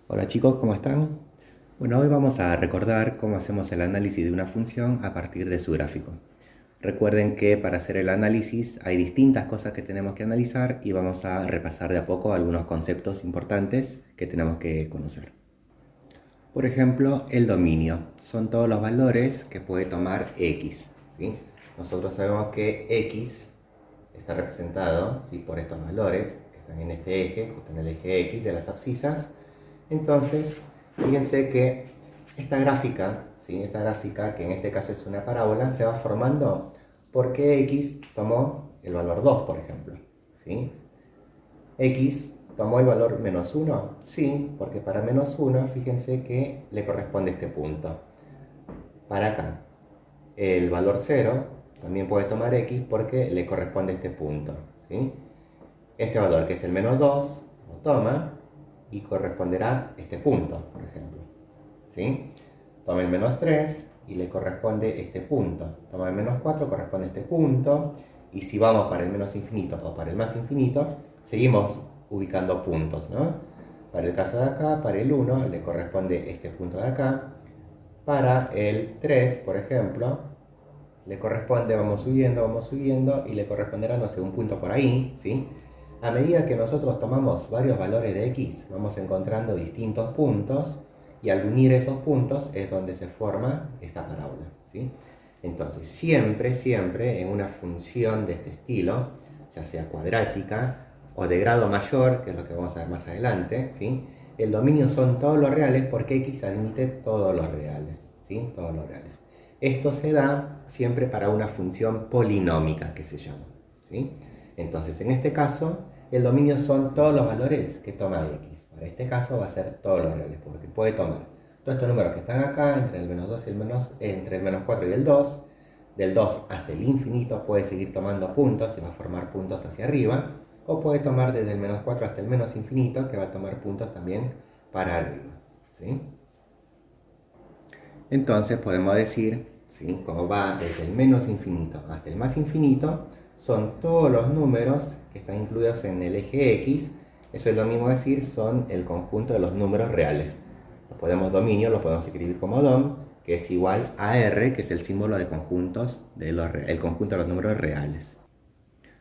Hola chicos, ¿cómo están? Bueno, hoy vamos a recordar cómo hacemos el análisis de una función a partir de su gráfico. Recuerden que para hacer el análisis hay distintas cosas que tenemos que analizar y vamos a repasar de a poco algunos conceptos importantes que tenemos que conocer. Por ejemplo, el dominio. Son todos los valores que puede tomar x, ¿sí? Nosotros sabemos que x está representado, ¿sí?, por estos valores que están en este eje, justo en el eje x de las abscisas. Entonces, fíjense que esta gráfica, ¿sí?, esta gráfica, que en este caso es una parábola, se va formando porque x tomó el valor 2, por ejemplo, ¿sí? X tomó el valor -1, sí, porque para -1, fíjense que le corresponde este punto. Para acá, el valor 0 también puede tomar X porque le corresponde este punto, ¿sí? Este valor, que es el -2, lo toma y corresponderá este punto, por ejemplo, ¿sí? Toma el -3 y le corresponde este punto. Toma el -4, corresponde este punto. Y si vamos para el menos infinito o para el más infinito, seguimos ubicando puntos, ¿no? Para el caso de acá, para el 1, le corresponde este punto de acá. Para el 3, por ejemplo, le corresponde, vamos subiendo, y le corresponderá, no sé, un punto por ahí, ¿sí? A medida que nosotros tomamos varios valores de x, vamos encontrando distintos puntos, y al unir esos puntos es donde se forma esta parábola, ¿sí? Entonces, siempre en una función de este estilo, ya sea cuadrática o de grado mayor, que es lo que vamos a ver más adelante, ¿sí?, el dominio son todos los reales porque x admite todos los reales, ¿sí? Todos los reales. Esto se da siempre para una función polinómica que se llama, ¿sí? Entonces, en este caso, el dominio son todos los valores que toma x. Para este caso va a ser todos los reales, porque puede tomar todos estos números que están acá, entre el -2 y entre el -4 y el 2, del 2 hasta el infinito puede seguir tomando puntos y va a formar puntos hacia arriba, o puede tomar desde el -4 hasta el menos infinito, que va a tomar puntos también para arriba, ¿sí? Entonces podemos decir, ¿sí?, como va desde el menos infinito hasta el más infinito, son todos los números que están incluidos en el eje x. Eso es lo mismo decir, son el conjunto de los números reales. Dominio lo podemos escribir como dom, que es igual a r, que es el símbolo de conjuntos, el conjunto de los números reales.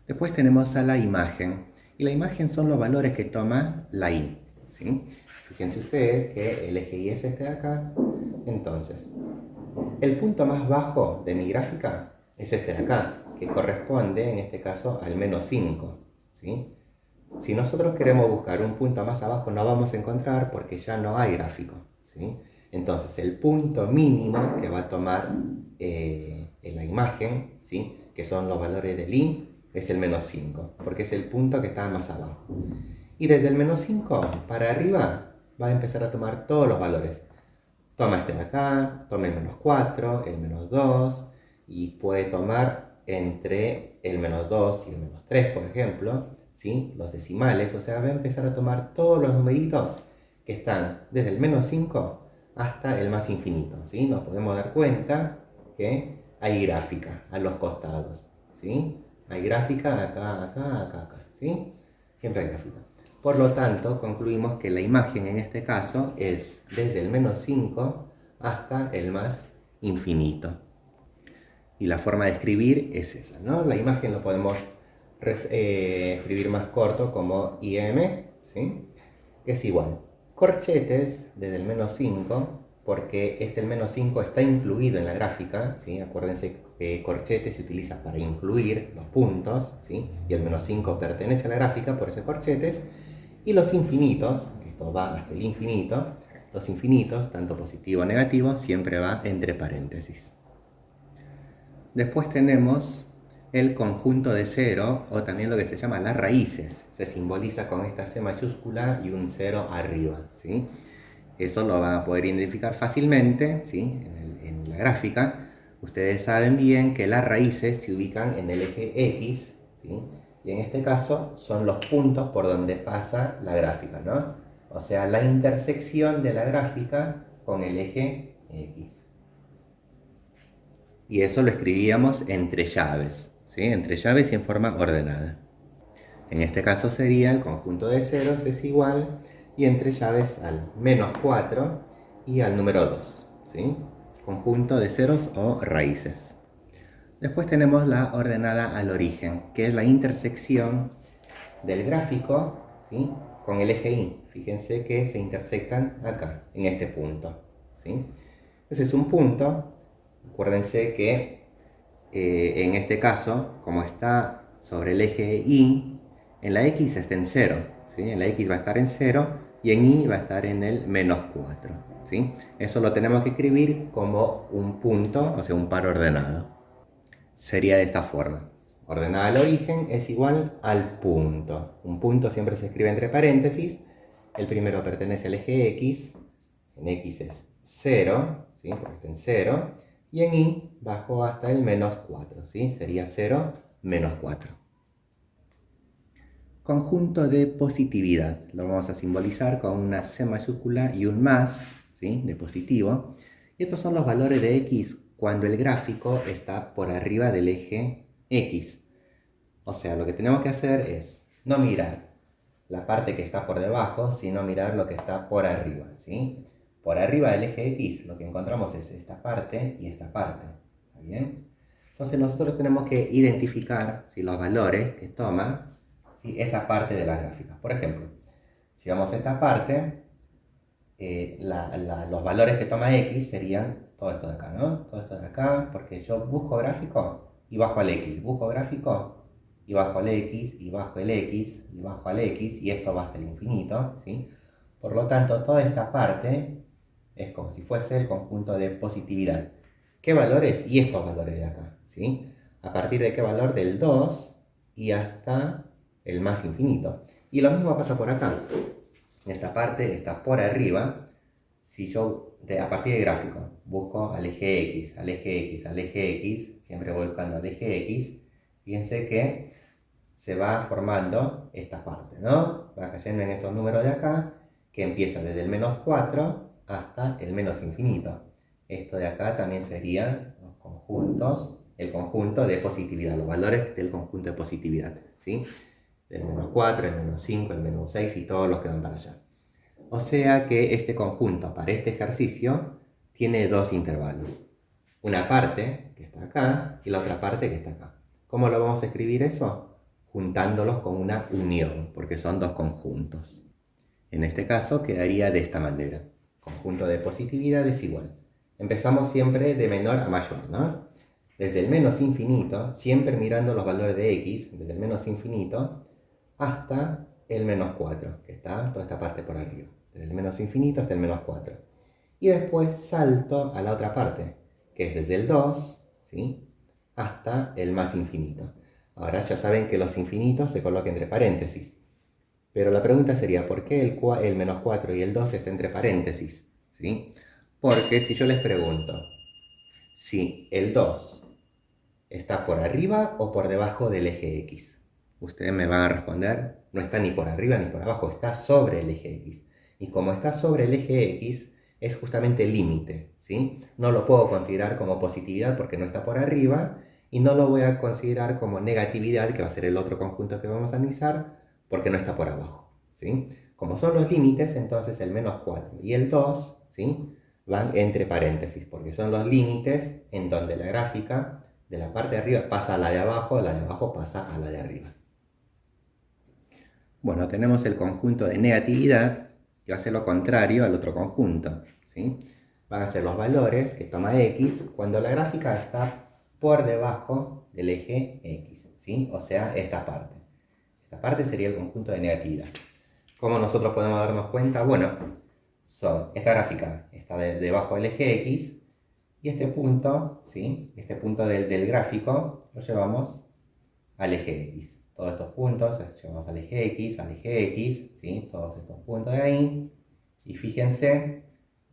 Después tenemos a la imagen, y la imagen son los valores que toma la y, ¿sí? Fíjense ustedes que el eje y es este de acá. Entonces, el punto más bajo de mi gráfica es este de acá, que corresponde en este caso al -5, ¿sí? Si nosotros queremos buscar un punto más abajo, no vamos a encontrar porque ya no hay gráfico, ¿sí? Entonces, el punto mínimo que va a tomar en la imagen, ¿sí?, que son los valores del i, es el -5, porque es el punto que está más abajo. Y desde el -5 para arriba va a empezar a tomar todos los valores. Toma este de acá, toma el -4, el -2, y puede tomar entre el -2 y el -3, por ejemplo, ¿sí?, los decimales. O sea, va a empezar a tomar todos los numeritos que están desde el -5 hasta el más infinito, ¿sí? Nos podemos dar cuenta que hay gráfica a los costados, ¿sí? Hay gráfica de acá, ¿sí? Siempre hay gráfica. Por lo tanto, concluimos que la imagen en este caso es desde el -5 hasta el más infinito. Y la forma de escribir es esa, ¿no? La imagen lo podemos escribir más corto como IM, ¿sí?, es igual. Corchetes desde el -5, porque el -5 está incluido en la gráfica, ¿sí? Acuérdense que corchetes se utiliza para incluir los puntos, ¿sí?, y el -5 pertenece a la gráfica, por eso corchetes. Y los infinitos, esto va hasta el infinito, los infinitos, tanto positivo o negativo, siempre va entre paréntesis. Después tenemos el conjunto de cero, o también lo que se llama las raíces. Se simboliza con esta C mayúscula y un 0 arriba, ¿sí? Eso lo van a poder identificar fácilmente, ¿sí?, en la gráfica. Ustedes saben bien que las raíces se ubican en el eje X, ¿sí?, y en este caso son los puntos por donde pasa la gráfica, ¿no? O sea, la intersección de la gráfica con el eje X. Y eso lo escribíamos entre llaves, ¿sí?, entre llaves y en forma ordenada. En este caso sería el conjunto de ceros es igual, y entre llaves al menos 4 y al número 2, ¿sí? Conjunto de ceros o raíces. Después tenemos la ordenada al origen, que es la intersección del gráfico, ¿sí?, con el eje Y. Fíjense que se intersectan acá, en este punto, ¿sí? Ese es un punto. Acuérdense que en este caso, como está sobre el eje Y, en la X está en 0, ¿sí? En la X va a estar en 0 y en Y va a estar en el menos 4, ¿sí? Eso lo tenemos que escribir como un punto, o sea, un par ordenado. Sería de esta forma. Ordenada al origen es igual al punto. Un punto siempre se escribe entre paréntesis. El primero pertenece al eje X. En X es 0, ¿sí?, porque está en 0. Y en Y bajó hasta el menos 4, ¿sí? Sería 0, menos 4. Conjunto de positividad. Lo vamos a simbolizar con una C mayúscula y un más, ¿sí?, de positivo. Y estos son los valores de X cuando el gráfico está por arriba del eje X. O sea, lo que tenemos que hacer es no mirar la parte que está por debajo, sino mirar lo que está por arriba, ¿sí? Por arriba del eje X lo que encontramos es esta parte y esta parte, ¿está bien? Entonces nosotros tenemos que identificar, ¿sí?, los valores que toma, ¿sí?, esa parte de la gráfica. Por ejemplo, si vamos a esta parte, los valores que toma X serían todo esto de acá, ¿no? Todo esto de acá, porque yo busco gráfico y bajo al X, busco gráfico y bajo al X, y bajo el X, y bajo al X, y esto va hasta el infinito, ¿sí? Por lo tanto, toda esta parte es como si fuese el conjunto de positividad. ¿Qué valores? Y estos valores de acá, ¿sí? ¿A partir de qué valor? Del 2 y hasta el más infinito. Y lo mismo pasa por acá. Esta parte está por arriba. Si yo, a partir del gráfico, busco al eje X, al eje X, al eje X, siempre voy buscando al eje X, fíjense que se va formando esta parte, ¿no? Va cayendo en estos números de acá, que empieza desde el menos 4 hasta el menos infinito. Esto de acá también serían los conjuntos, el conjunto de positividad, los valores del conjunto de positividad, ¿sí? El menos 4, el menos 5, el menos 6 y todos los que van para allá. O sea que este conjunto para este ejercicio tiene dos intervalos. Una parte que está acá y la otra parte que está acá. ¿Cómo lo vamos a escribir eso? Juntándolos con una unión, porque son dos conjuntos. En este caso quedaría de esta manera. Conjunto de positividad es igual. Empezamos siempre de menor a mayor, ¿no? Desde el menos infinito, siempre mirando los valores de X, desde el menos infinito hasta el menos 4, que está toda esta parte por arriba. Desde el menos infinito hasta el menos 4. Y después salto a la otra parte, que es desde el 2, ¿sí?, hasta el más infinito. Ahora ya saben que los infinitos se colocan entre paréntesis. Pero la pregunta sería, ¿por qué el menos 4 y el 2 está entre paréntesis? ¿Sí? Porque si yo les pregunto si el 2 está por arriba o por debajo del eje X, ustedes me van a responder, no está ni por arriba ni por abajo, está sobre el eje X. Y como está sobre el eje X, es justamente el límite, ¿sí? No lo puedo considerar como positividad porque no está por arriba, y no lo voy a considerar como negatividad, que va a ser el otro conjunto que vamos a analizar, porque no está por abajo, ¿sí? Como son los límites, entonces el menos 4 y el 2, ¿sí?, van entre paréntesis, porque son los límites en donde la gráfica de la parte de arriba pasa a la de abajo pasa a la de arriba. Bueno, tenemos el conjunto de negatividad, que va a ser lo contrario al otro conjunto, ¿sí? Van a ser los valores que toma X cuando la gráfica está por debajo del eje X, ¿sí? O sea, esta parte. Esta parte sería el conjunto de negatividad. ¿Cómo nosotros podemos darnos cuenta? Bueno, esta gráfica está debajo del eje X y este punto, ¿sí?, este punto del gráfico lo llevamos al eje X. Todos estos puntos los llevamos al eje X, ¿sí?, todos estos puntos de ahí. Y fíjense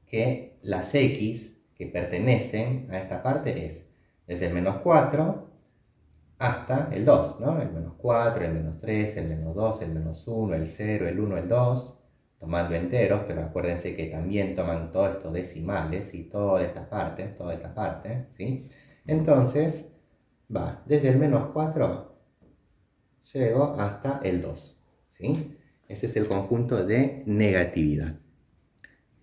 que las X que pertenecen a esta parte es desde el menos 4 hasta el 2, ¿no? El menos 4, el menos 3, el menos 2, el menos 1, el 0, el 1, el 2, tomando enteros, pero acuérdense que también toman todos estos decimales y toda esta parte, ¿sí? Entonces, va desde el menos 4, llego hasta el 2, ¿sí? Ese es el conjunto de negatividad.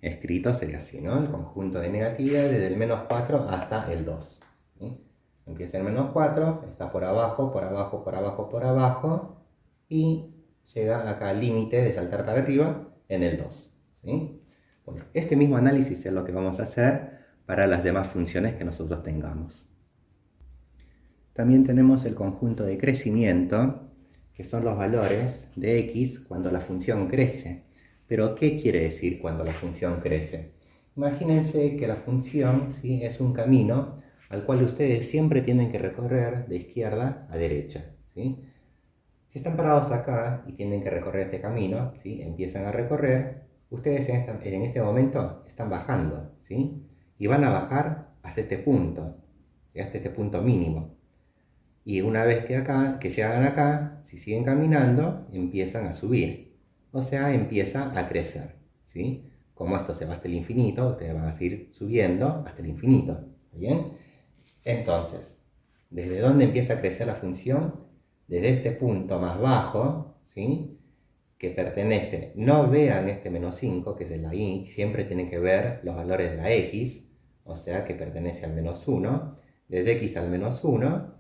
Escrito sería así, ¿no? El conjunto de negatividad desde el menos 4 hasta el 2. ¿Sí? Empieza en menos 4, está por abajo, por abajo, por abajo, por abajo, y llega acá al límite de saltar para arriba en el 2. ¿Sí? Bueno, este mismo análisis es lo que vamos a hacer para las demás funciones que nosotros tengamos. También tenemos el conjunto de crecimiento, que son los valores de x cuando la función crece. Pero, ¿qué quiere decir cuando la función crece? Imagínense que la función, ¿sí?, es un camino al cual ustedes siempre tienen que recorrer de izquierda a derecha. ¿Sí? Si están parados acá y tienen que recorrer este camino, ¿sí?, empiezan a recorrer, ustedes en este momento están bajando, ¿sí?, y van a bajar hasta este punto, ¿sí?, hasta este punto mínimo. Y una vez que llegan acá, si siguen caminando, empiezan a subir. O sea, empieza a crecer, ¿sí? Como esto se va hasta el infinito, ustedes van a seguir subiendo hasta el infinito, ¿bien? Entonces, ¿desde dónde empieza a crecer la función? Desde este punto más bajo, ¿sí?, que pertenece, no vean este menos 5, que es de la y, siempre tienen que ver los valores de la x, o sea que pertenece al menos 1, desde x al menos 1,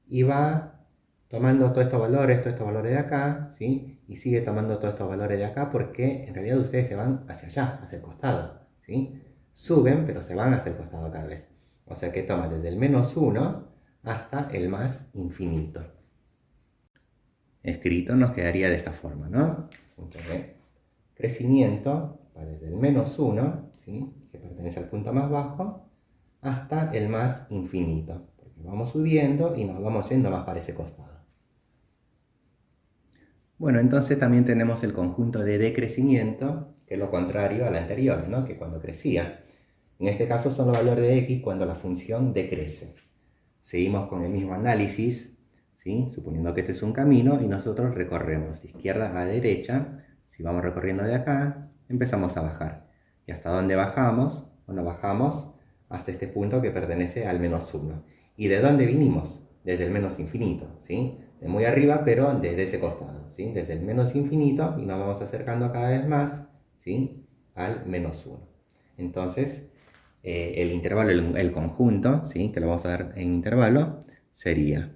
y va tomando todos estos valores de acá, ¿sí?, y sigue tomando todos estos valores de acá, porque en realidad ustedes se van hacia allá, hacia el costado, ¿sí? Suben, pero se van hacia el costado cada vez. O sea que toma desde el menos 1 hasta el más infinito. Escrito nos quedaría de esta forma, ¿no? Punto de crecimiento va desde el menos 1, ¿sí?, que pertenece al punto más bajo, hasta el más infinito. Porque vamos subiendo y nos vamos yendo más para ese costado. Bueno, entonces también tenemos el conjunto de decrecimiento, que es lo contrario al anterior, ¿no?, que cuando crecía. En este caso son los valores de x cuando la función decrece. Seguimos con el mismo análisis, ¿sí?, suponiendo que este es un camino y nosotros recorremos de izquierda a derecha. Si vamos recorriendo de acá, empezamos a bajar. ¿Y hasta dónde bajamos? Bueno, bajamos hasta este punto que pertenece al menos 1. ¿Y de dónde vinimos? Desde el menos infinito, ¿sí?, de muy arriba, pero desde ese costado, ¿sí?, desde el menos infinito, y nos vamos acercando cada vez más, ¿sí?, al menos 1. Entonces, el intervalo, el conjunto, ¿sí?, que lo vamos a dar en intervalo, sería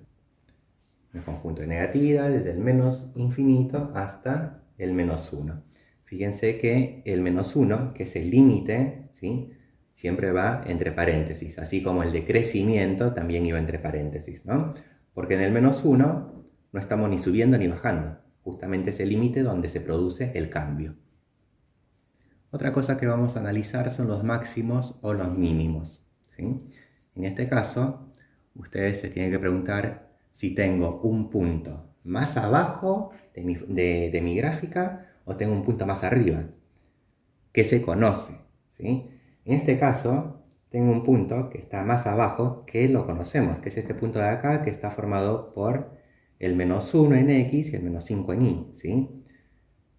el conjunto de negatividad desde el menos infinito hasta el menos 1. Fíjense que el menos 1, que es el límite, ¿sí?, siempre va entre paréntesis, así como el de crecimiento también iba entre paréntesis, ¿no? Porque en el menos 1 no estamos ni subiendo ni bajando, justamente es el límite donde se produce el cambio. Otra cosa que vamos a analizar son los máximos o los mínimos, ¿sí? En este caso, ustedes se tienen que preguntar si tengo un punto más abajo de mi gráfica o tengo un punto más arriba, que se conoce, ¿sí? En este caso, tengo un punto que está más abajo, que lo conocemos, que es este punto de acá, que está formado por el menos 1 en x y el menos 5 en y, ¿sí?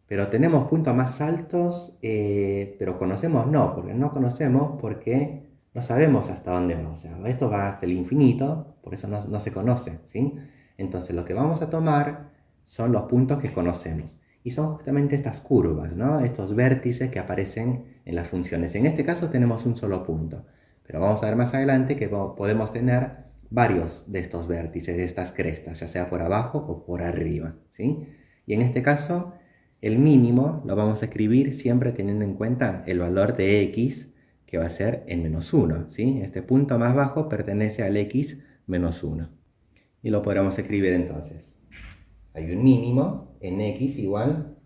Pero tenemos puntos más altos, pero conocemos no, porque no conocemos porque no sabemos hasta dónde va. O sea, esto va hasta el infinito, por eso no se conoce, ¿sí? Entonces lo que vamos a tomar son los puntos que conocemos. Y son justamente estas curvas, ¿no?, estos vértices que aparecen en las funciones. En este caso tenemos un solo punto, pero vamos a ver más adelante que podemos tener varios de estos vértices, de estas crestas, ya sea por abajo o por arriba, ¿sí? Y en este caso, el mínimo lo vamos a escribir siempre teniendo en cuenta el valor de x, que va a ser en menos 1, ¿sí? Este punto más bajo pertenece al x menos 1. Y lo podremos escribir entonces. Hay un mínimo en x igual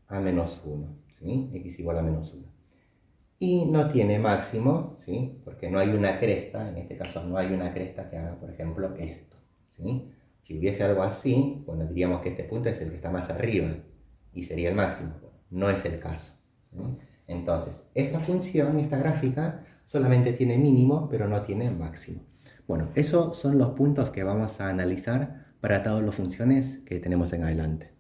a menos 1, ¿sí? X igual a menos 1. Y no tiene máximo, ¿sí?, porque no hay una cresta, en este caso no hay una cresta que haga, por ejemplo, esto, ¿sí? Si hubiese algo así, bueno, diríamos que este punto es el que está más arriba y sería el máximo. No es el caso, ¿sí? Entonces, esta función, esta gráfica, solamente tiene mínimo, pero no tiene máximo. Bueno, esos son los puntos que vamos a analizar para todas las funciones que tenemos en adelante.